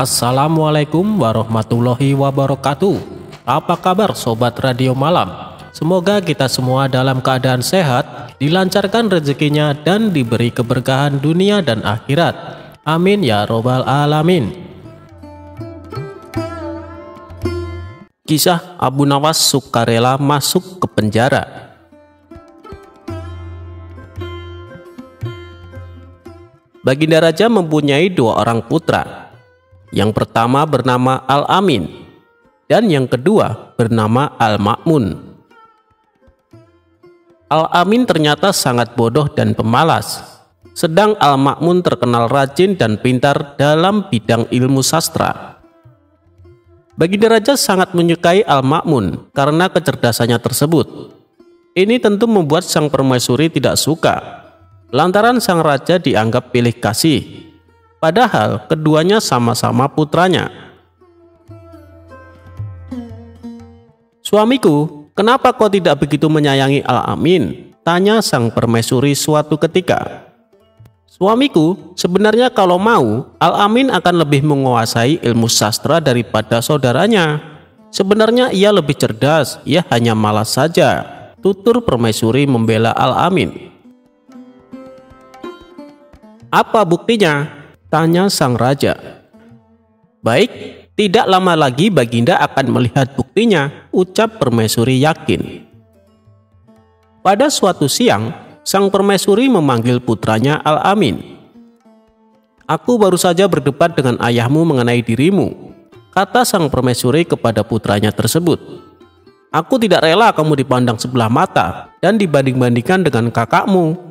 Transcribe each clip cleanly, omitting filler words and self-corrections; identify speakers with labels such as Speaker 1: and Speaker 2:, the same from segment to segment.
Speaker 1: Assalamualaikum warahmatullahi wabarakatuh. Apa kabar sobat radio malam? Semoga kita semua dalam keadaan sehat, dilancarkan rezekinya dan diberi keberkahan dunia dan akhirat. Amin ya robbal alamin. Kisah Abu Nawas sukarela masuk ke penjara. Baginda Raja mempunyai dua orang putra. Yang pertama bernama Al-Amin dan yang kedua bernama Al-Ma'mun. Al-Amin ternyata sangat bodoh dan pemalas, sedang Al-Ma'mun terkenal rajin dan pintar dalam bidang ilmu sastra. Baginda Raja sangat menyukai Al-Ma'mun karena kecerdasannya tersebut. Ini tentu membuat sang permaisuri tidak suka, lantaran sang raja dianggap pilih kasih. Padahal keduanya sama-sama putranya. "Suamiku, kenapa kau tidak begitu menyayangi Al-Amin?" tanya sang permaisuri suatu ketika. "Suamiku, sebenarnya kalau mau, Al-Amin akan lebih menguasai ilmu sastra daripada saudaranya. Sebenarnya ia lebih cerdas, ia hanya malas saja," tutur permaisuri membela Al-Amin. "Apa buktinya?" tanya sang raja. "Baik, tidak lama lagi Baginda akan melihat buktinya," ucap permaisuri yakin. Pada suatu siang, sang permaisuri memanggil putranya Al-Amin. "Aku baru saja berdebat dengan ayahmu mengenai dirimu," kata sang permaisuri kepada putranya tersebut. "Aku tidak rela kamu dipandang sebelah mata dan dibanding-bandingkan dengan kakakmu.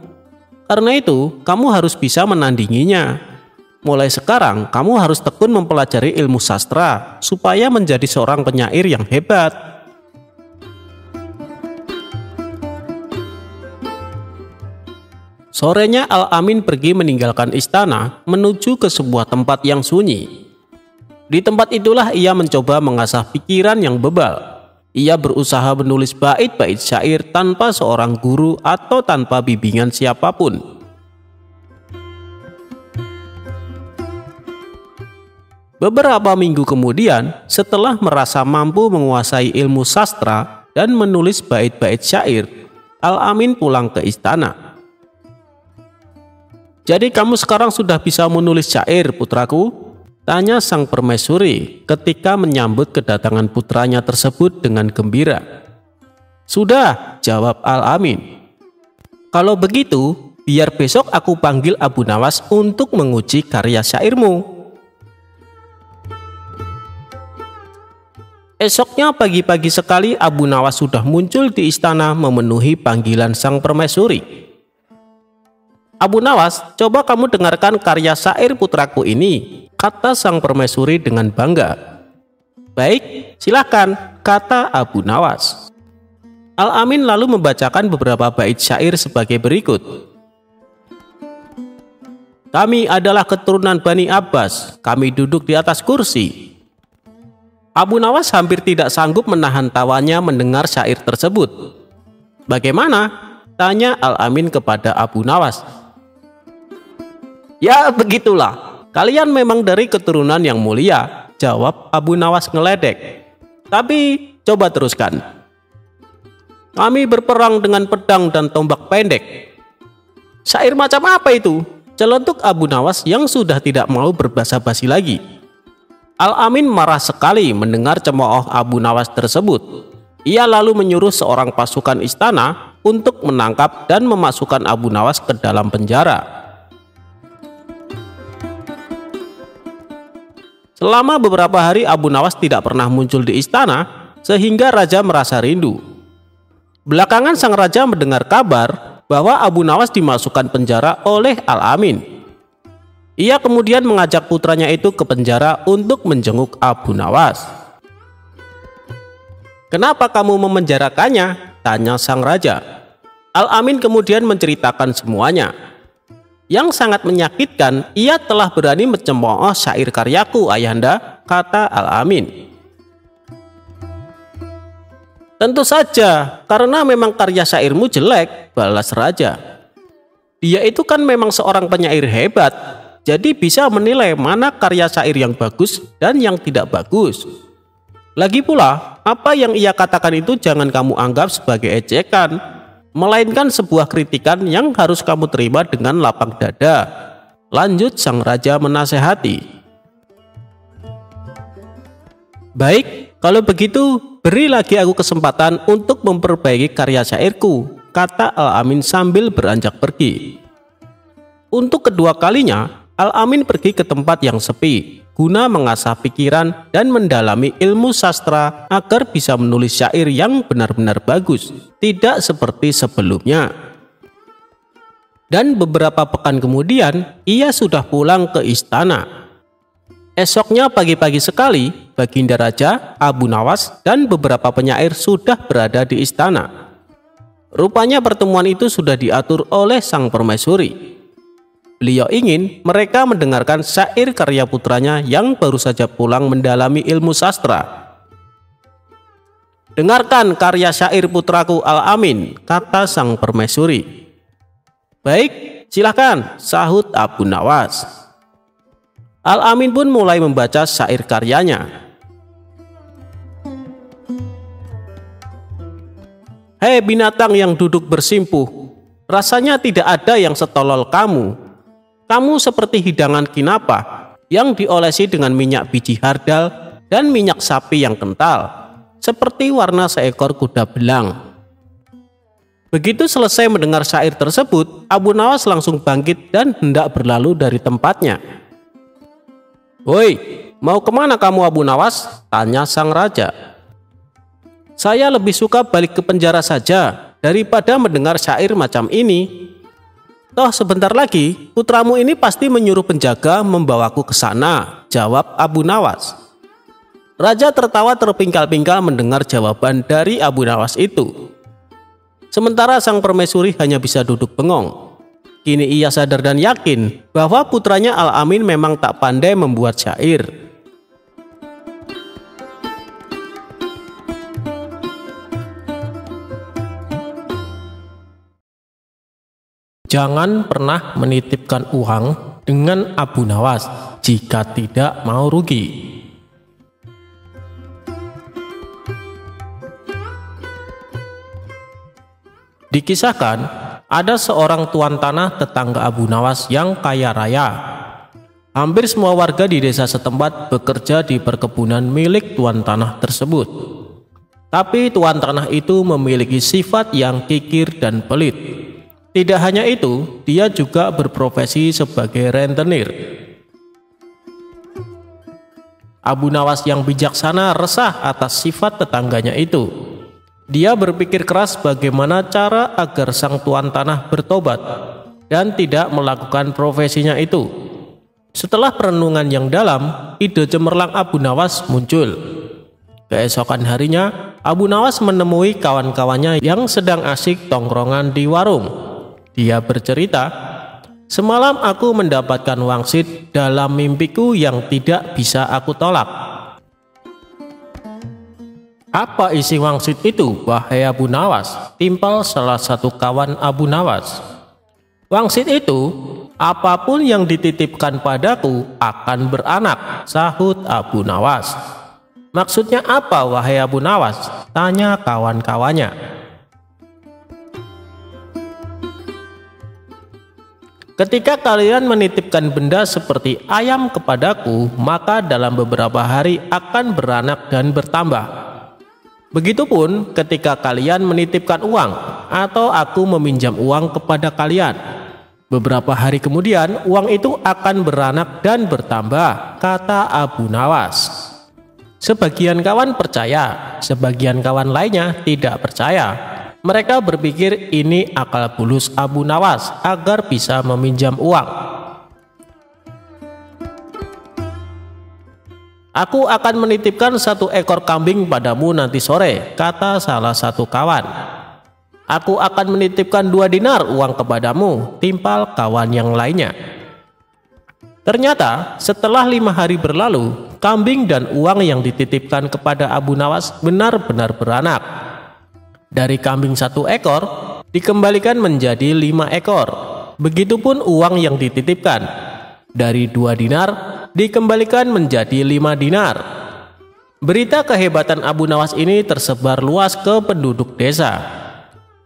Speaker 1: Karena itu, kamu harus bisa menandinginya. Mulai sekarang, kamu harus tekun mempelajari ilmu sastra supaya menjadi seorang penyair yang hebat." Sorenya Al-Amin pergi meninggalkan istana menuju ke sebuah tempat yang sunyi. Di tempat itulah ia mencoba mengasah pikiran yang bebal. Ia berusaha menulis bait-bait syair tanpa seorang guru atau tanpa bimbingan siapapun. Beberapa minggu kemudian, setelah merasa mampu menguasai ilmu sastra dan menulis bait-bait syair, Al-Amin pulang ke istana. "Jadi kamu sekarang sudah bisa menulis syair, putraku?" tanya sang permaisuri ketika menyambut kedatangan putranya tersebut dengan gembira. "Sudah," jawab Al-Amin. "Kalau begitu, biar besok aku panggil Abu Nawas untuk menguji karya syairmu." Esoknya pagi-pagi sekali Abu Nawas sudah muncul di istana memenuhi panggilan sang permaisuri. "Abu Nawas, coba kamu dengarkan karya syair putraku ini," kata sang permaisuri dengan bangga. "Baik, silakan," kata Abu Nawas. Al-Amin lalu membacakan beberapa bait syair sebagai berikut. "Kami adalah keturunan Bani Abbas, kami duduk di atas kursi." Abu Nawas hampir tidak sanggup menahan tawanya mendengar syair tersebut. "Bagaimana?" tanya Al-Amin kepada Abu Nawas. "Ya begitulah, kalian memang dari keturunan yang mulia," jawab Abu Nawas ngeledek. "Tapi coba teruskan." "Kami berperang dengan pedang dan tombak pendek." "Syair macam apa itu?" celetuk Abu Nawas yang sudah tidak mau berbasa-basi lagi. Al-Amin marah sekali mendengar cemooh Abu Nawas tersebut. Ia lalu menyuruh seorang pasukan istana untuk menangkap dan memasukkan Abu Nawas ke dalam penjara. Selama beberapa hari Abu Nawas tidak pernah muncul di istana, sehingga raja merasa rindu. Belakangan sang raja mendengar kabar bahwa Abu Nawas dimasukkan penjara oleh Al-Amin. Ia kemudian mengajak putranya itu ke penjara untuk menjenguk Abu Nawas. "Kenapa kamu memenjarakannya?" tanya sang raja. Al-Amin kemudian menceritakan semuanya. "Yang sangat menyakitkan, ia telah berani mencemooh syair karyaku, ayahanda," kata Al-Amin. "Tentu saja, karena memang karya syairmu jelek," balas raja. "Dia itu kan memang seorang penyair hebat. jadi bisa menilai mana karya syair yang bagus dan yang tidak bagus. Lagi pula, apa yang ia katakan itu jangan kamu anggap sebagai ejekan, melainkan sebuah kritikan yang harus kamu terima dengan lapang dada. Lanjut sang raja menasehati. Baik, kalau begitu beri lagi aku kesempatan untuk memperbaiki karya syairku, kata Al-Amin sambil beranjak pergi. Untuk kedua kalinya, Al-Amin pergi ke tempat yang sepi, guna mengasah pikiran dan mendalami ilmu sastra agar bisa menulis syair yang benar-benar bagus, tidak seperti sebelumnya. Dan beberapa pekan kemudian, ia sudah pulang ke istana. Esoknya pagi-pagi sekali, Baginda Raja, Abu Nawas, dan beberapa penyair sudah berada di istana. Rupanya pertemuan itu sudah diatur oleh sang permaisuri. Beliau ingin mereka mendengarkan syair karya putranya yang baru saja pulang mendalami ilmu sastra. Dengarkan karya syair putraku Al-Amin, kata sang permaisuri. Baik, silakan, sahut Abu Nawas. Al-Amin pun mulai membaca syair karyanya. Hei binatang yang duduk bersimpuh, rasanya tidak ada yang setolol kamu. Kamu seperti hidangan kinapa yang diolesi dengan minyak biji hardal dan minyak sapi yang kental, seperti warna seekor kuda belang. Begitu selesai mendengar syair tersebut, Abu Nawas langsung bangkit dan hendak berlalu dari tempatnya. Woi, mau kemana kamu Abu Nawas? Tanya sang raja. Saya lebih suka balik ke penjara saja daripada mendengar syair macam ini. Toh sebentar lagi putramu ini pasti menyuruh penjaga membawaku ke sana, jawab Abu Nawas. Raja tertawa terpingkal-pingkal mendengar jawaban dari Abu Nawas itu. Sementara sang permaisuri hanya bisa duduk bengong. Kini ia sadar dan yakin bahwa putranya Al-Amin memang tak pandai membuat syair. Jangan pernah menitipkan uang dengan Abu Nawas jika tidak mau rugi. Dikisahkan, ada seorang tuan tanah tetangga Abu Nawas yang kaya raya. Hampir semua warga di desa setempat bekerja di perkebunan milik tuan tanah tersebut. Tapi tuan tanah itu memiliki sifat yang kikir dan pelit. Tidak hanya itu, dia juga berprofesi sebagai rentenir. Abu Nawas yang bijaksana resah atas sifat tetangganya itu. Dia berpikir keras bagaimana cara agar sang tuan tanah bertobat dan tidak melakukan profesinya itu. Setelah perenungan yang dalam, ide cemerlang Abu Nawas muncul. Keesokan harinya, Abu Nawas menemui kawan-kawannya yang sedang asyik tongkrongan di warung. Dia bercerita, semalam aku mendapatkan wangsit dalam mimpiku yang tidak bisa aku tolak. Apa isi wangsit itu, wahai Abu Nawas? Timpal salah satu kawan Abu Nawas. Wangsit itu, apapun yang dititipkan padaku akan beranak, sahut Abu Nawas. Maksudnya apa, wahai Abu Nawas? Tanya kawan-kawannya. Ketika kalian menitipkan benda seperti ayam kepadaku, maka dalam beberapa hari akan beranak dan bertambah. Begitupun ketika kalian menitipkan uang atau aku meminjam uang kepada kalian. Beberapa hari kemudian uang itu akan beranak dan bertambah, kata Abu Nawas. Sebagian kawan percaya, sebagian kawan lainnya tidak percaya. Mereka berpikir ini akal bulus Abu Nawas agar bisa meminjam uang. Aku akan menitipkan 1 ekor kambing padamu nanti sore, kata salah satu kawan. Aku akan menitipkan 2 dinar uang kepadamu, timpal kawan yang lainnya. Ternyata setelah 5 hari berlalu, kambing dan uang yang dititipkan kepada Abu Nawas benar-benar beranak. Dari kambing 1 ekor dikembalikan menjadi 5 ekor. Begitupun uang yang dititipkan. Dari 2 dinar dikembalikan menjadi 5 dinar. Berita kehebatan Abu Nawas ini tersebar luas ke penduduk desa.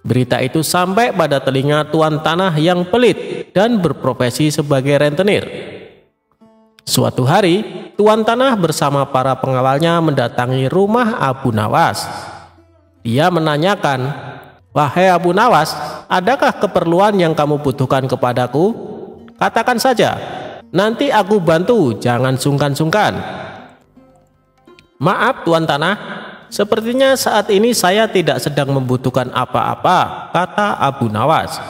Speaker 1: Berita itu sampai pada telinga tuan tanah yang pelit dan berprofesi sebagai rentenir. Suatu hari, tuan tanah bersama para pengawalnya mendatangi rumah Abu Nawas. Dia menanyakan, "Wahai Abu Nawas, adakah keperluan yang kamu butuhkan kepadaku? Katakan saja, nanti aku bantu, jangan sungkan-sungkan." "Maaf tuan tanah, sepertinya saat ini saya tidak sedang membutuhkan apa-apa," kata Abu Nawas.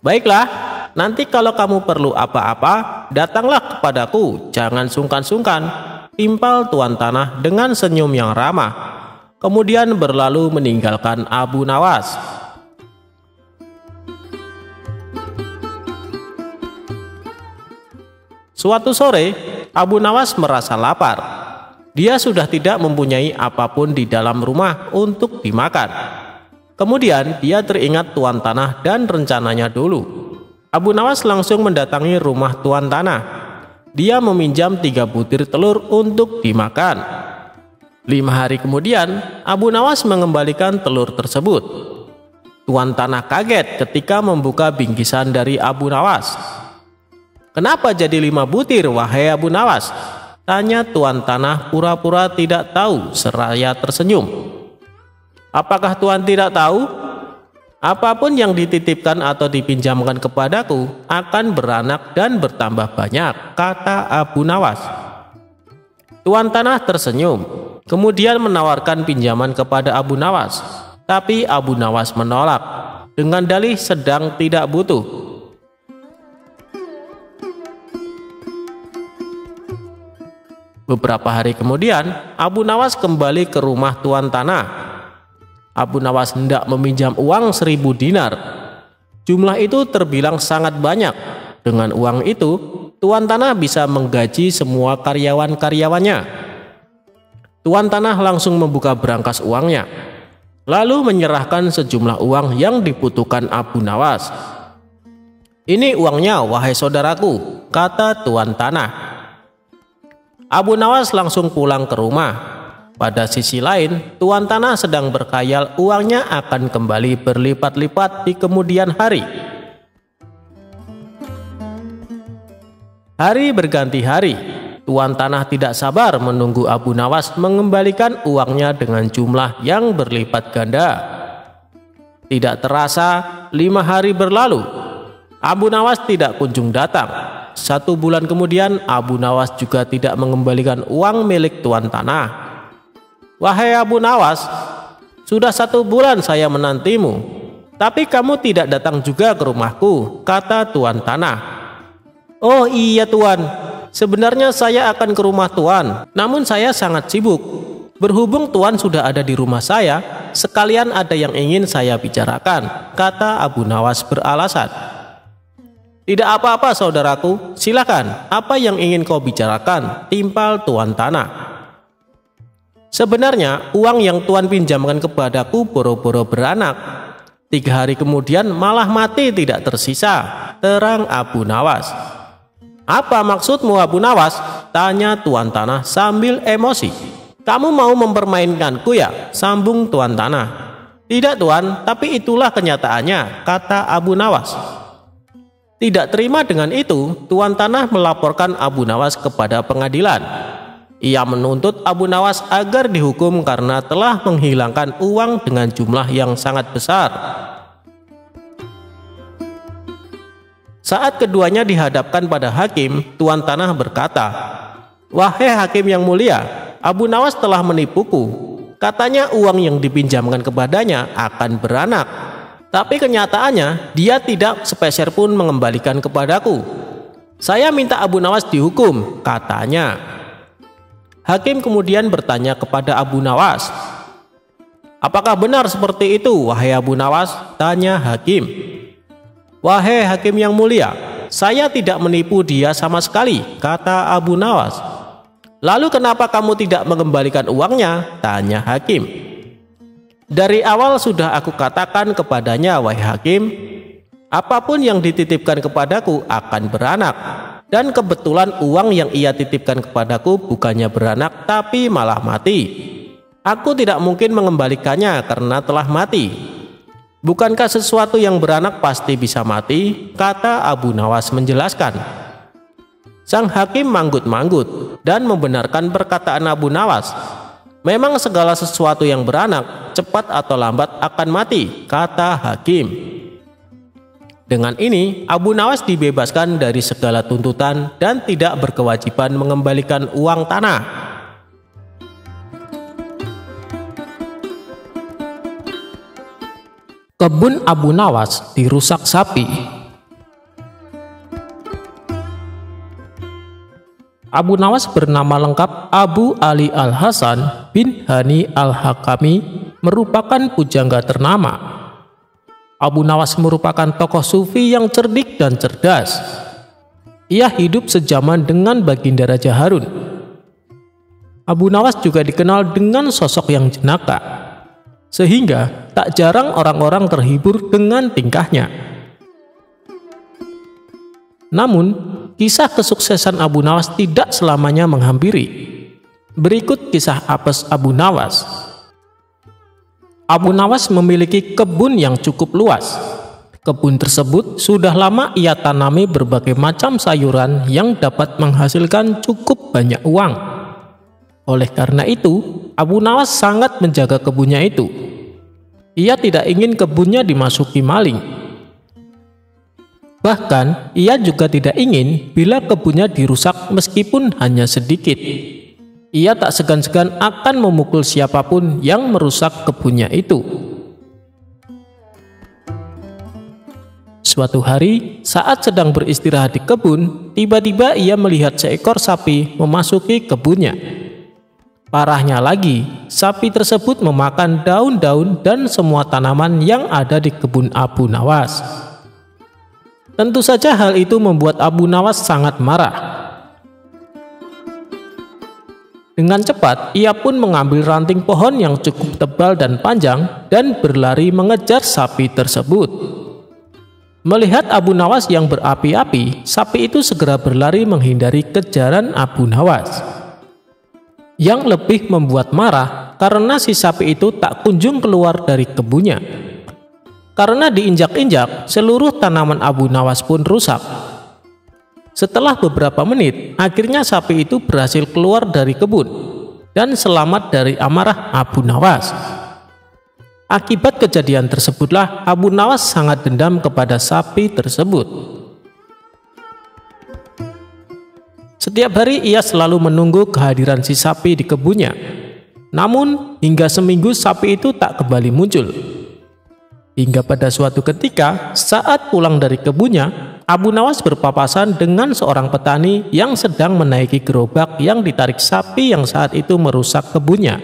Speaker 1: "Baiklah, nanti kalau kamu perlu apa-apa, datanglah kepadaku, jangan sungkan-sungkan," timpal tuan tanah dengan senyum yang ramah. Kemudian berlalu meninggalkan Abu Nawas. Suatu sore, Abu Nawas merasa lapar. Dia sudah tidak mempunyai apapun di dalam rumah untuk dimakan. Kemudian dia teringat tuan tanah dan rencananya dulu. Abu Nawas langsung mendatangi rumah tuan tanah. Dia meminjam 3 butir telur untuk dimakan. 5 hari kemudian, Abu Nawas mengembalikan telur tersebut. Tuan tanah kaget ketika membuka bingkisan dari Abu Nawas. "Kenapa jadi 5 butir, wahai Abu Nawas?" tanya tuan tanah pura-pura tidak tahu seraya tersenyum. "Apakah tuan tidak tahu? Apapun yang dititipkan atau dipinjamkan kepadaku akan beranak dan bertambah banyak," kata Abu Nawas. Tuan tanah tersenyum, kemudian menawarkan pinjaman kepada Abu Nawas. Tapi Abu Nawas menolak dengan dalih sedang tidak butuh. Beberapa hari kemudian, Abu Nawas kembali ke rumah tuan tanah. Abu Nawas hendak meminjam uang 1000 dinar. Jumlah itu terbilang sangat banyak. Dengan uang itu, tuan tanah bisa menggaji semua karyawan-karyawannya. Tuan tanah langsung membuka berangkas uangnya, lalu menyerahkan sejumlah uang yang dibutuhkan Abu Nawas. "Ini uangnya, wahai saudaraku," kata tuan tanah. Abu Nawas langsung pulang ke rumah. Pada sisi lain, tuan tanah sedang berkhayal uangnya akan kembali berlipat-lipat di kemudian hari. Hari berganti hari. Tuan tanah tidak sabar menunggu Abu Nawas mengembalikan uangnya dengan jumlah yang berlipat ganda. Tidak terasa, 5 hari berlalu. Abu Nawas tidak kunjung datang. 1 bulan kemudian, Abu Nawas juga tidak mengembalikan uang milik tuan tanah. "Wahai Abu Nawas, sudah 1 bulan saya menantimu, tapi kamu tidak datang juga ke rumahku," kata tuan tanah. "Oh iya tuan, sebenarnya saya akan ke rumah tuan, namun saya sangat sibuk. Berhubung tuan sudah ada di rumah saya, sekalian ada yang ingin saya bicarakan," kata Abu Nawas beralasan. "Tidak apa-apa saudaraku, silakan, apa yang ingin kau bicarakan?" timpal tuan tanah. "Sebenarnya uang yang tuan pinjamkan kepadaku boro-boro beranak. 3 hari kemudian malah mati tidak tersisa," terang Abu Nawas. "Apa maksudmu Abu Nawas?" tanya tuan tanah sambil emosi. "Kamu mau mempermainkanku ya?" sambung tuan tanah. "Tidak tuan, tapi itulah kenyataannya," kata Abu Nawas. Tidak terima dengan itu, tuan tanah melaporkan Abu Nawas kepada pengadilan. Ia menuntut Abu Nawas agar dihukum karena telah menghilangkan uang dengan jumlah yang sangat besar. Saat keduanya dihadapkan pada hakim, tuan tanah berkata, "Wahai hakim yang mulia, Abu Nawas telah menipuku. Katanya uang yang dipinjamkan kepadanya akan beranak. Tapi kenyataannya dia tidak sepeser pun mengembalikan kepadaku. Saya minta Abu Nawas dihukum," katanya. Hakim kemudian bertanya kepada Abu Nawas, "Apakah benar seperti itu, wahai Abu Nawas?" tanya hakim. "Wahai hakim yang mulia, saya tidak menipu dia sama sekali," kata Abu Nawas. "Lalu kenapa kamu tidak mengembalikan uangnya?" tanya hakim. "Dari awal sudah aku katakan kepadanya, wahai hakim, apapun yang dititipkan kepadaku akan beranak. Dan kebetulan uang yang ia titipkan kepadaku bukannya beranak tapi malah mati. Aku tidak mungkin mengembalikannya karena telah mati. Bukankah sesuatu yang beranak pasti bisa mati? Kata Abu Nawas menjelaskan. Sang hakim manggut-manggut dan membenarkan perkataan Abu Nawas. Memang segala sesuatu yang beranak cepat atau lambat akan mati, kata hakim. Dengan ini, Abu Nawas dibebaskan dari segala tuntutan dan tidak berkewajiban mengembalikan uang tanah. Kebun Abu Nawas dirusak sapi. Abu Nawas bernama lengkap Abu Ali Al-Hasan bin Hani Al-Hakami, merupakan pujangga ternama. Abu Nawas merupakan tokoh sufi yang cerdik dan cerdas. Ia hidup sejaman dengan baginda Raja Harun. Abu Nawas juga dikenal dengan sosok yang jenaka, sehingga tak jarang orang-orang terhibur dengan tingkahnya. Namun, kisah kesuksesan Abu Nawas tidak selamanya menghampiri. Berikut kisah apes Abu Nawas. Abu Nawas memiliki kebun yang cukup luas. Kebun tersebut sudah lama ia tanami berbagai macam sayuran yang dapat menghasilkan cukup banyak uang. Oleh karena itu, Abu Nawas sangat menjaga kebunnya itu. Ia tidak ingin kebunnya dimasuki maling. Bahkan, ia juga tidak ingin bila kebunnya dirusak meskipun hanya sedikit. Ia tak segan-segan akan memukul siapapun yang merusak kebunnya itu. Suatu hari, saat sedang beristirahat di kebun, tiba-tiba ia melihat seekor sapi memasuki kebunnya. Parahnya lagi, sapi tersebut memakan daun-daun dan semua tanaman yang ada di kebun Abu Nawas. Tentu saja hal itu membuat Abu Nawas sangat marah. Dengan cepat, ia pun mengambil ranting pohon yang cukup tebal dan panjang dan berlari mengejar sapi tersebut. Melihat Abu Nawas yang berapi-api, sapi itu segera berlari menghindari kejaran Abu Nawas. Yang lebih membuat marah karena si sapi itu tak kunjung keluar dari kebunnya. Karena diinjak-injak, seluruh tanaman Abu Nawas pun rusak. Setelah beberapa menit, akhirnya sapi itu berhasil keluar dari kebun dan selamat dari amarah Abu Nawas. Akibat kejadian tersebutlah Abu Nawas sangat dendam kepada sapi tersebut. Setiap hari ia selalu menunggu kehadiran si sapi di kebunnya. Namun, hingga seminggu sapi itu tak kembali muncul. Hingga pada suatu ketika, saat pulang dari kebunnya, Abu Nawas berpapasan dengan seorang petani yang sedang menaiki gerobak yang ditarik sapi yang saat itu merusak kebunnya.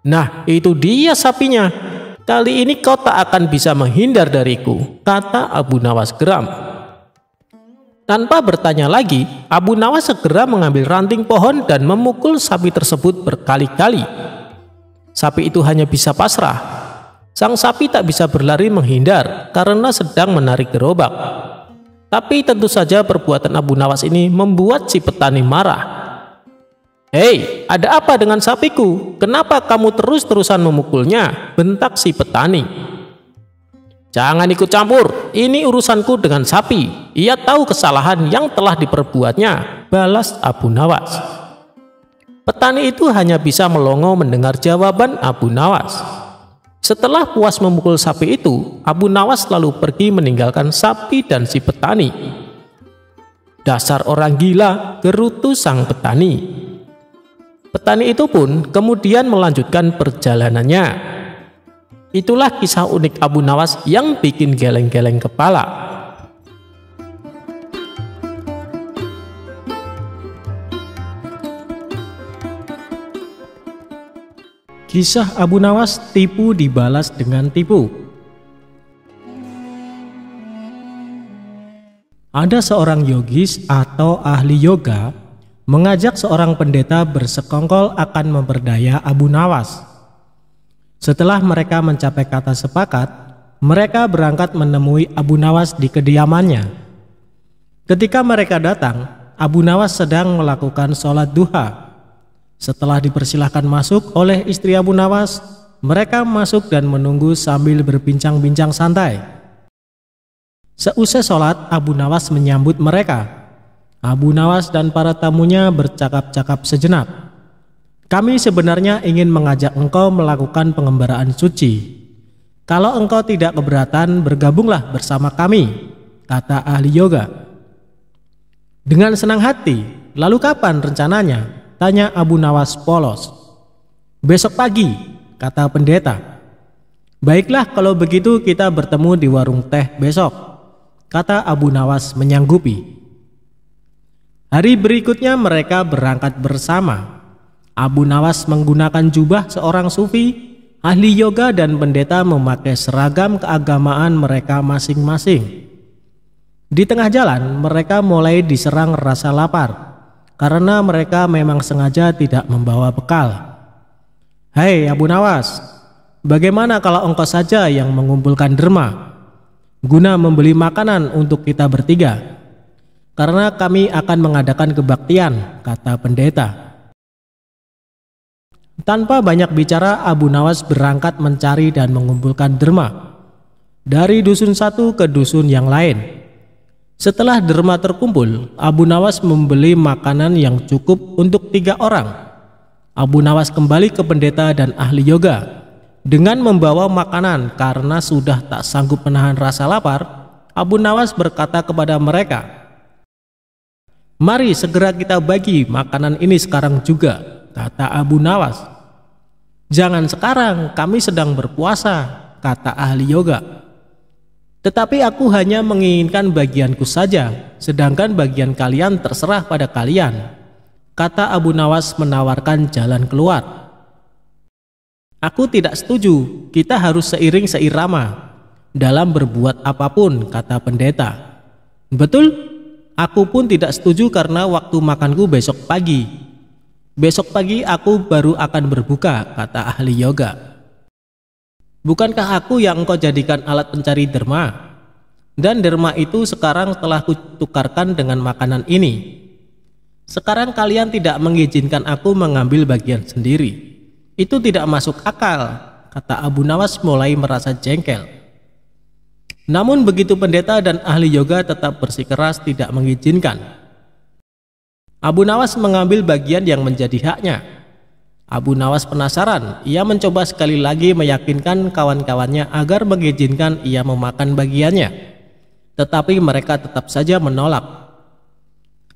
Speaker 1: Nah, itu dia sapinya. Kali ini kau tak akan bisa menghindar dariku, kata Abu Nawas geram. Tanpa bertanya lagi, Abu Nawas segera mengambil ranting pohon dan memukul sapi tersebut berkali-kali. Sapi itu hanya bisa pasrah. Sang sapi tak bisa berlari menghindar karena sedang menarik gerobak. Tapi tentu saja perbuatan Abu Nawas ini membuat si petani marah. "Hei, ada apa dengan sapiku? Kenapa kamu terus-terusan memukulnya?" bentak si petani. "Jangan ikut campur, ini urusanku dengan sapi. Ia tahu kesalahan yang telah diperbuatnya," balas Abu Nawas. Petani itu hanya bisa melongo mendengar jawaban Abu Nawas. Setelah puas memukul sapi itu, Abu Nawas lalu pergi meninggalkan sapi dan si petani. "Dasar orang gila," gerutu sang petani. Petani itu pun kemudian melanjutkan perjalanannya. Itulah kisah unik Abu Nawas yang bikin geleng-geleng kepala. Kisah Abu Nawas tipu dibalas dengan tipu. Ada seorang yogis atau ahli yoga mengajak seorang pendeta bersekongkol akan memperdaya Abu Nawas. Setelah mereka mencapai kata sepakat, mereka berangkat menemui Abu Nawas di kediamannya.
Speaker 2: Ketika mereka datang, Abu Nawas sedang melakukan sholat duha. Setelah dipersilahkan masuk oleh istri Abu Nawas, mereka masuk dan menunggu sambil berbincang-bincang santai. Seusai sholat, Abu Nawas menyambut mereka. Abu Nawas dan para tamunya bercakap-cakap sejenak. "Kami sebenarnya ingin mengajak engkau melakukan pengembaraan suci. Kalau engkau tidak keberatan, bergabunglah bersama kami," kata ahli yoga. "Dengan senang hati. Lalu kapan rencananya?" tanya Abu Nawas polos. "Besok pagi," kata pendeta. "Baiklah, kalau begitu kita bertemu di warung teh besok," kata Abu Nawas menyanggupi. Hari berikutnya mereka berangkat bersama. Abu Nawas menggunakan jubah seorang sufi, ahli yoga dan pendeta memakai seragam keagamaan mereka masing-masing. Di tengah jalan mereka mulai diserang rasa lapar karena mereka memang sengaja tidak membawa bekal. "Hei Abu Nawas, bagaimana kalau engkau saja yang mengumpulkan derma guna membeli makanan untuk kita bertiga? Karena kami akan mengadakan kebaktian," kata pendeta. Tanpa banyak bicara, Abu Nawas berangkat mencari dan mengumpulkan derma dari dusun satu ke dusun yang lain. Setelah derma terkumpul, Abu Nawas membeli makanan yang cukup untuk 3 orang. Abu Nawas kembali ke pendeta dan ahli yoga dengan membawa makanan. Karena sudah tak sanggup menahan rasa lapar, Abu Nawas berkata kepada mereka, "Mari segera kita bagi makanan ini sekarang juga," kata Abu Nawas. "Jangan sekarang, kami sedang berpuasa," kata ahli yoga. "Tetapi aku hanya menginginkan bagianku saja, sedangkan bagian kalian terserah pada kalian," kata Abu Nawas menawarkan jalan keluar. "Aku tidak setuju, kita harus seiring seirama dalam berbuat apapun," kata pendeta. "Betul, aku pun tidak setuju karena waktu makanku besok pagi. Besok pagi aku baru akan berbuka," kata ahli yoga. "Bukankah aku yang engkau jadikan alat pencari derma? Dan derma itu sekarang telah kutukarkan dengan makanan ini. Sekarang kalian tidak mengizinkan aku mengambil bagian sendiri. Itu tidak masuk akal," kata Abu Nawas mulai merasa jengkel. Namun begitu pendeta dan ahli yoga tetap bersikeras tidak mengizinkan. Abu Nawas mengambil bagian yang menjadi haknya. Abu Nawas penasaran, ia mencoba sekali lagi meyakinkan kawan-kawannya agar mengizinkan ia memakan bagiannya, tetapi mereka tetap saja menolak.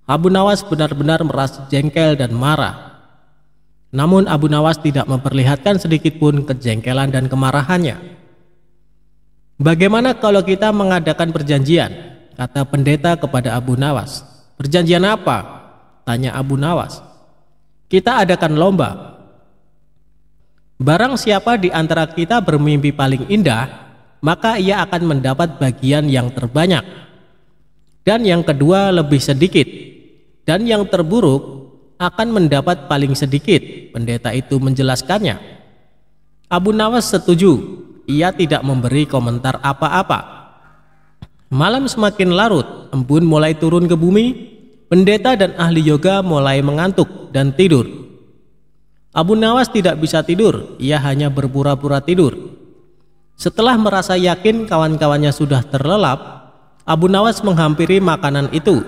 Speaker 2: Abu Nawas benar-benar merasa jengkel dan marah. Namun Abu Nawas tidak memperlihatkan sedikitpun kejengkelan dan kemarahannya. "Bagaimana kalau kita mengadakan perjanjian?" kata pendeta kepada Abu Nawas. "Perjanjian apa?" tanya Abu Nawas. "Kita adakan lomba. Barang siapa di antara kita bermimpi paling indah, maka ia akan mendapat bagian yang terbanyak. Dan yang kedua lebih sedikit. Dan yang terburuk akan mendapat paling sedikit," pendeta itu menjelaskannya. Abu Nawas setuju. Ia tidak memberi komentar apa-apa. Malam semakin larut, embun mulai turun ke bumi. Pendeta dan ahli yoga mulai mengantuk dan tidur. Abu Nawas tidak bisa tidur, ia hanya berpura-pura tidur. Setelah merasa yakin kawan-kawannya sudah terlelap, Abu Nawas menghampiri makanan itu.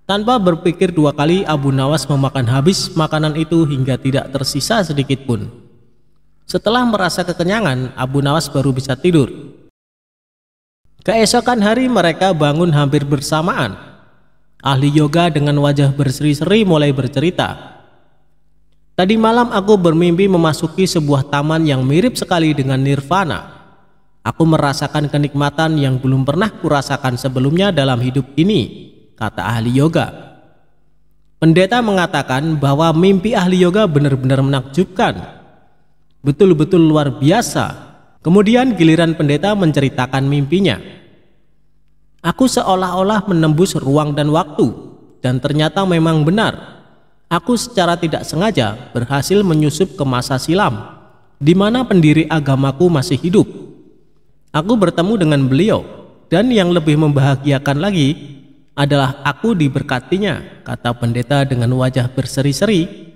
Speaker 2: Tanpa berpikir 2 kali, Abu Nawas memakan habis makanan itu hingga tidak tersisa sedikit pun. Setelah merasa kekenyangan, Abu Nawas baru bisa tidur. Keesokan hari mereka bangun hampir bersamaan. Ahli yoga dengan wajah berseri-seri mulai bercerita. "Tadi malam aku bermimpi memasuki sebuah taman yang mirip sekali dengan nirvana. Aku merasakan kenikmatan yang belum pernah kurasakan sebelumnya dalam hidup ini," kata ahli yoga. Pendeta mengatakan bahwa mimpi ahli yoga benar-benar menakjubkan. Betul-betul luar biasa. Kemudian giliran pendeta menceritakan mimpinya. "Aku seolah-olah menembus ruang dan waktu, dan ternyata memang benar. Aku secara tidak sengaja berhasil menyusup ke masa silam, di mana pendiri agamaku masih hidup. Aku bertemu dengan beliau, dan yang lebih membahagiakan lagi, adalah aku diberkatinya, kata pendeta dengan wajah berseri-seri.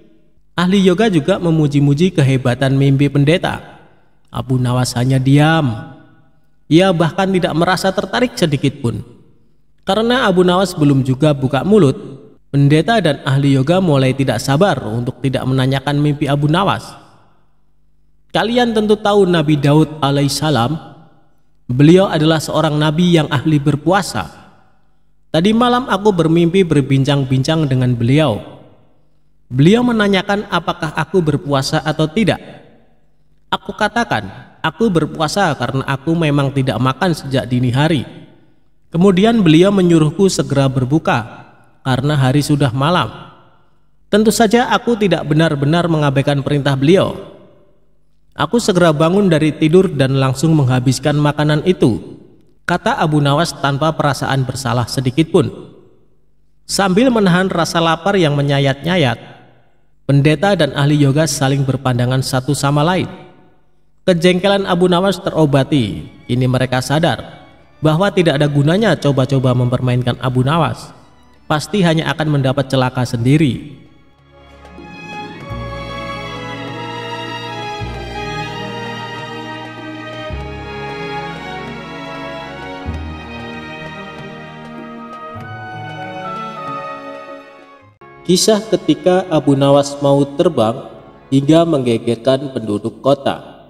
Speaker 2: Ahli yoga juga memuji-muji kehebatan mimpi pendeta. Abu Nawas hanya diam. Ia bahkan tidak merasa tertarik sedikit pun. Karena Abu Nawas belum juga buka mulut, pendeta dan ahli yoga mulai tidak sabar untuk tidak menanyakan mimpi Abu Nawas. Kalian tentu tahu Nabi Daud alaihissalam. Beliau adalah seorang nabi yang ahli berpuasa. Tadi malam aku bermimpi berbincang-bincang dengan beliau. Beliau menanyakan apakah aku berpuasa atau tidak. Aku katakan, aku berpuasa karena aku memang tidak makan sejak dini hari. Kemudian beliau menyuruhku segera berbuka karena hari sudah malam. Tentu saja aku tidak benar-benar mengabaikan perintah beliau. Aku segera bangun dari tidur dan langsung menghabiskan makanan itu, kata Abu Nawas tanpa perasaan bersalah sedikit pun. Sambil menahan rasa lapar yang menyayat-nyayat, pendeta dan ahli yoga saling berpandangan satu sama lain. Kejengkelan Abu Nawas terobati. Kini mereka sadar bahwa tidak ada gunanya coba-coba mempermainkan Abu Nawas. Pasti hanya akan mendapat celaka sendiri.
Speaker 1: Kisah ketika Abu Nawas mau terbang hingga menggegerkan penduduk kota.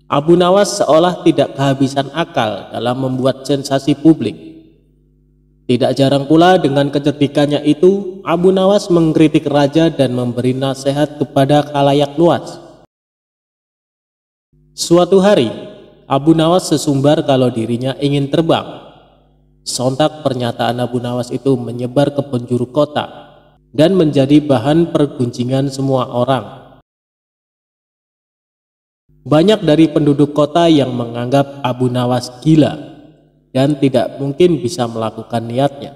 Speaker 1: Abu Nawas seolah tidak kehabisan akal dalam membuat sensasi publik. Tidak jarang pula dengan kecerdikannya itu, Abu Nawas mengkritik raja dan memberi nasihat kepada khalayak luas. Suatu hari, Abu Nawas sesumbar kalau dirinya ingin terbang. Sontak pernyataan Abu Nawas itu menyebar ke penjuru kota dan menjadi bahan pergunjingan semua orang. Banyak dari penduduk kota yang menganggap Abu Nawas gila dan tidak mungkin bisa melakukan niatnya.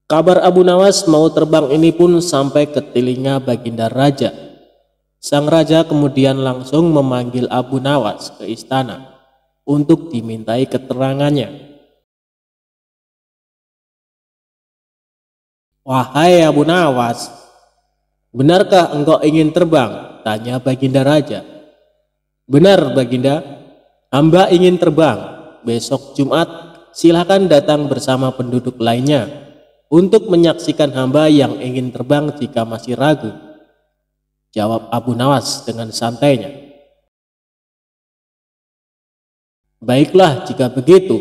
Speaker 1: Kabar Abu Nawas mau terbang ini pun sampai ke telinga Baginda Raja. Sang raja kemudian langsung memanggil Abu Nawas ke istana untuk dimintai keterangannya. "Wahai Abu Nawas, benarkah engkau ingin terbang?" tanya Baginda Raja. "Benar Baginda, hamba ingin terbang. Besok Jumat silakan datang bersama penduduk lainnya untuk menyaksikan hamba yang ingin terbang jika masih ragu," jawab Abu Nawas dengan santainya. "Baiklah jika begitu.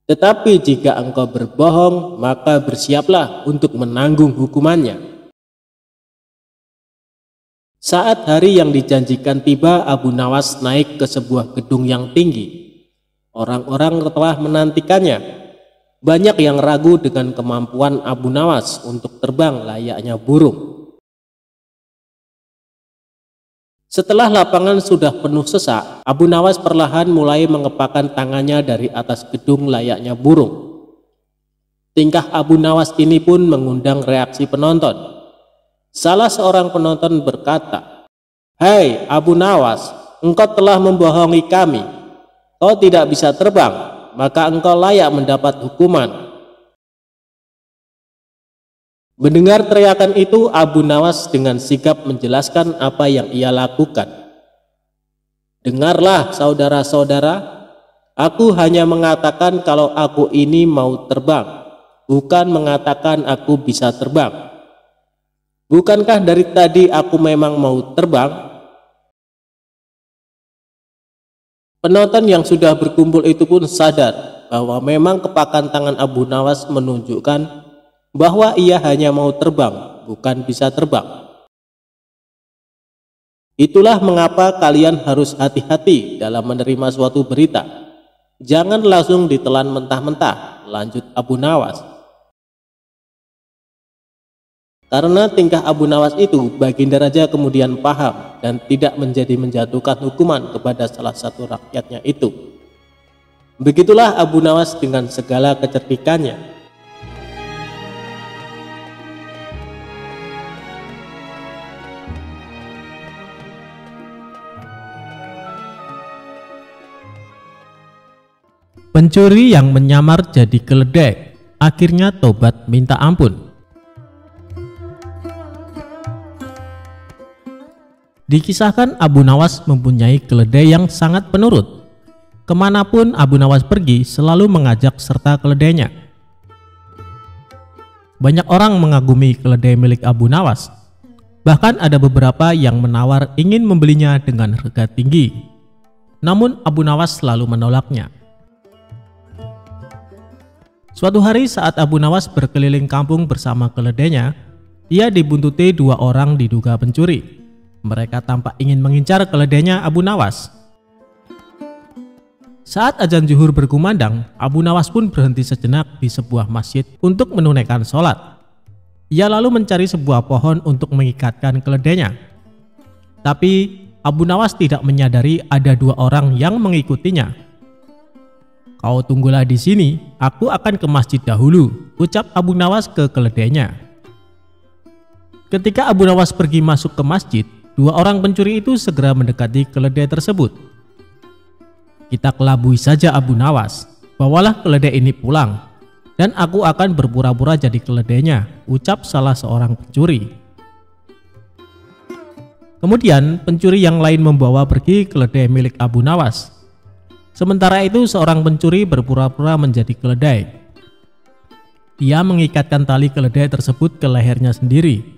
Speaker 1: Tetapi jika engkau berbohong, maka bersiaplah untuk menanggung hukumannya." Saat hari yang dijanjikan tiba, Abu Nawas naik ke sebuah gedung yang tinggi. Orang-orang telah menantikannya. Banyak yang ragu dengan kemampuan Abu Nawas untuk terbang layaknya burung. Setelah lapangan sudah penuh sesak, Abu Nawas perlahan mulai mengepakkan tangannya dari atas gedung layaknya burung. Tingkah Abu Nawas ini pun mengundang reaksi penonton. Salah seorang penonton berkata, "Hei Abu Nawas, engkau telah membohongi kami. Kau tidak bisa terbang, maka engkau layak mendapat hukuman." Mendengar teriakan itu, Abu Nawas dengan sigap menjelaskan apa yang ia lakukan. "Dengarlah saudara-saudara, aku hanya mengatakan kalau aku ini mau terbang, bukan mengatakan aku bisa terbang. Bukankah dari tadi aku memang mau terbang?" Penonton yang sudah berkumpul itu pun sadar bahwa memang kepakan tangan Abu Nawas menunjukkan bahwa ia hanya mau terbang, bukan bisa terbang. Itulah mengapa kalian harus hati-hati dalam menerima suatu berita. Jangan langsung ditelan mentah-mentah, lanjut Abu Nawas. Karena tingkah Abu Nawas itu, Baginda Raja kemudian paham dan tidak menjatuhkan hukuman kepada salah satu rakyatnya itu. Begitulah Abu Nawas dengan segala kecerdikannya.
Speaker 2: Pencuri yang menyamar jadi keledai akhirnya tobat minta ampun. Dikisahkan Abu Nawas mempunyai keledai yang sangat penurut. Kemanapun Abu Nawas pergi selalu mengajak serta keledainya. Banyak orang mengagumi keledai milik Abu Nawas. Bahkan ada beberapa yang menawar ingin membelinya dengan harga tinggi. Namun Abu Nawas selalu menolaknya. Suatu hari saat Abu Nawas berkeliling kampung bersama keledainya, dia dibuntuti 2 orang diduga pencuri. Mereka tampak ingin mengincar keledainya Abu Nawas. Saat azan zuhur berkumandang, Abu Nawas pun berhenti sejenak di sebuah masjid untuk menunaikan sholat. Ia lalu mencari sebuah pohon untuk mengikatkan keledainya. Tapi Abu Nawas tidak menyadari ada 2 orang yang mengikutinya. "Kau tunggulah di sini, aku akan ke masjid dahulu," ucap Abu Nawas ke keledainya. Ketika Abu Nawas pergi masuk ke masjid, 2 orang pencuri itu segera mendekati keledai tersebut. "Kita kelabui saja Abu Nawas, bawalah keledai ini pulang, dan aku akan berpura-pura jadi keledainya," ucap salah seorang pencuri. Kemudian pencuri yang lain membawa pergi keledai milik Abu Nawas. Sementara itu seorang pencuri berpura-pura menjadi keledai. Dia mengikatkan tali keledai tersebut ke lehernya sendiri.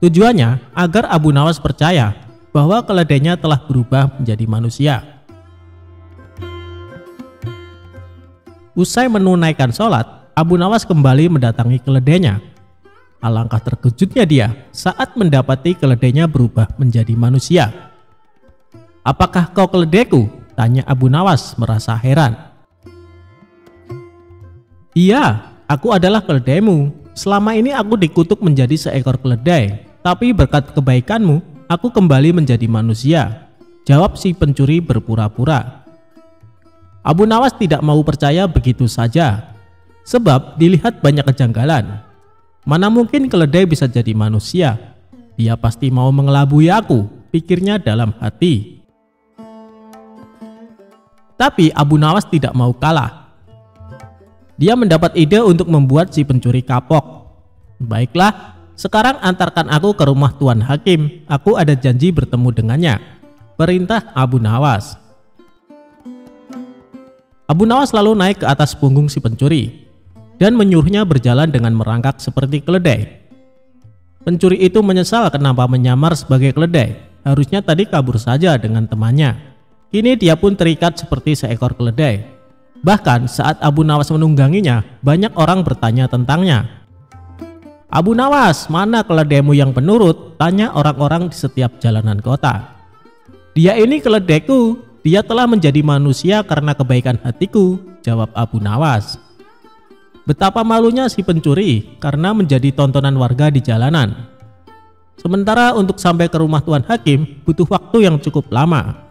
Speaker 2: Tujuannya agar Abu Nawas percaya bahwa keledainya telah berubah menjadi manusia. Usai menunaikan sholat, Abu Nawas kembali mendatangi keledainya. Alangkah terkejutnya dia saat mendapati keledainya berubah menjadi manusia. "Apakah kau keledaiku?" tanya Abu Nawas merasa heran. "Iya, aku adalah keledaimu. Selama ini aku dikutuk menjadi seekor keledai, tapi berkat kebaikanmu, aku kembali menjadi manusia," jawab si pencuri berpura-pura. Abu Nawas tidak mau percaya begitu saja, sebab dilihat banyak kejanggalan. Mana mungkin keledai bisa jadi manusia? Dia pasti mau mengelabui aku, pikirnya dalam hati. Tapi Abu Nawas tidak mau kalah. Dia mendapat ide untuk membuat si pencuri kapok. "Baiklah, sekarang antarkan aku ke rumah Tuan Hakim. Aku ada janji bertemu dengannya," perintah Abu Nawas. Abu Nawas lalu naik ke atas punggung si pencuri dan menyuruhnya berjalan dengan merangkak seperti keledai. Pencuri itu menyesal kenapa menyamar sebagai keledai. Harusnya tadi kabur saja dengan temannya. Kini dia pun terikat seperti seekor keledai. Bahkan saat Abu Nawas menungganginya, banyak orang bertanya tentangnya. "Abu Nawas, mana keledaimu yang penurut?" tanya orang-orang di setiap jalanan kota. "Dia ini keledaiku, dia telah menjadi manusia karena kebaikan hatiku," jawab Abu Nawas. Betapa malunya si pencuri karena menjadi tontonan warga di jalanan. Sementara untuk sampai ke rumah Tuan Hakim butuh waktu yang cukup lama.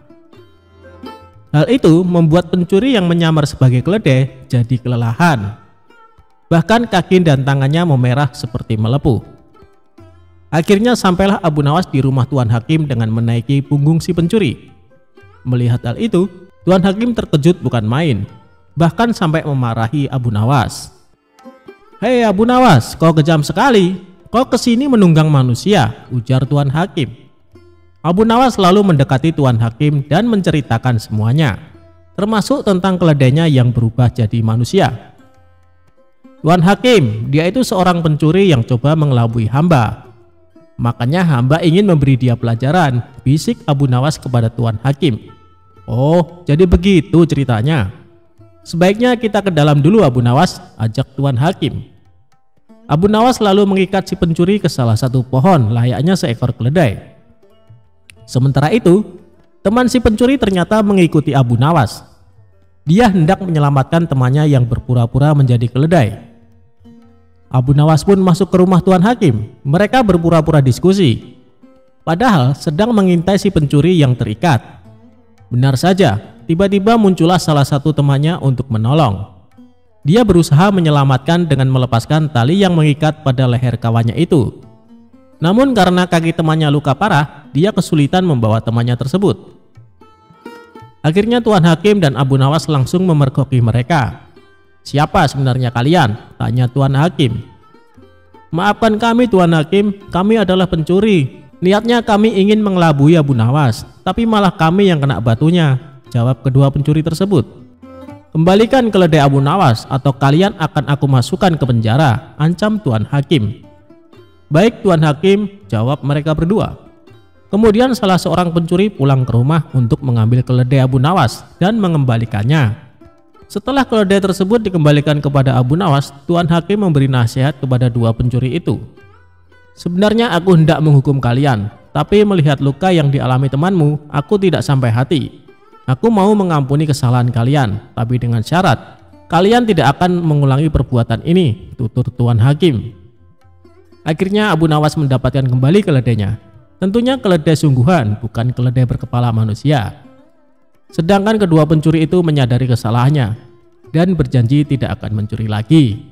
Speaker 2: Hal itu membuat pencuri yang menyamar sebagai keledai jadi kelelahan. Bahkan kaki dan tangannya memerah seperti melepuh. Akhirnya sampailah Abu Nawas di rumah Tuan Hakim dengan menaiki punggung si pencuri. Melihat hal itu, Tuan Hakim terkejut bukan main, bahkan sampai memarahi Abu Nawas. "Hei Abu Nawas, kau kejam sekali. Kau kesini menunggang manusia," ujar Tuan Hakim. Abu Nawas lalu mendekati Tuan Hakim dan menceritakan semuanya, termasuk tentang keledainya yang berubah jadi manusia. "Tuan Hakim, dia itu seorang pencuri yang coba mengelabui hamba. Makanya hamba ingin memberi dia pelajaran," bisik Abu Nawas kepada Tuan Hakim. "Oh, jadi begitu ceritanya. Sebaiknya kita ke dalam dulu Abu Nawas," ajak Tuan Hakim. Abu Nawas lalu mengikat si pencuri ke salah satu pohon layaknya seekor keledai. Sementara itu, teman si pencuri ternyata mengikuti Abu Nawas. Dia hendak menyelamatkan temannya yang berpura-pura menjadi keledai. Abu Nawas pun masuk ke rumah Tuan Hakim. Mereka berpura-pura diskusi, padahal sedang mengintai si pencuri yang terikat. Benar saja, tiba-tiba muncullah salah satu temannya untuk menolong. Dia berusaha menyelamatkan dengan melepaskan tali yang mengikat pada leher kawannya itu. Namun karena kaki temannya luka parah, dia kesulitan membawa temannya tersebut. Akhirnya Tuan Hakim dan Abu Nawas langsung memergoki mereka. "Siapa sebenarnya kalian?" tanya Tuan Hakim. "Maafkan kami Tuan Hakim, kami adalah pencuri. Niatnya kami ingin mengelabui Abu Nawas, tapi malah kami yang kena batunya," jawab kedua pencuri tersebut. "Kembalikan keledai Abu Nawas atau kalian akan aku masukkan ke penjara," ancam Tuan Hakim. "Baik Tuan Hakim," jawab mereka berdua. Kemudian salah seorang pencuri pulang ke rumah untuk mengambil keledai Abu Nawas dan mengembalikannya. Setelah keledai tersebut dikembalikan kepada Abu Nawas, Tuan Hakim memberi nasihat kepada dua pencuri itu. "Sebenarnya aku hendak menghukum kalian, tapi melihat luka yang dialami temanmu, aku tidak sampai hati. Aku mau mengampuni kesalahan kalian, tapi dengan syarat kalian tidak akan mengulangi perbuatan ini," tutur Tuan Hakim. Akhirnya Abu Nawas mendapatkan kembali keledainya. Tentunya keledai sungguhan, bukan keledai berkepala manusia. Sedangkan kedua pencuri itu menyadari kesalahannya dan berjanji tidak akan mencuri lagi.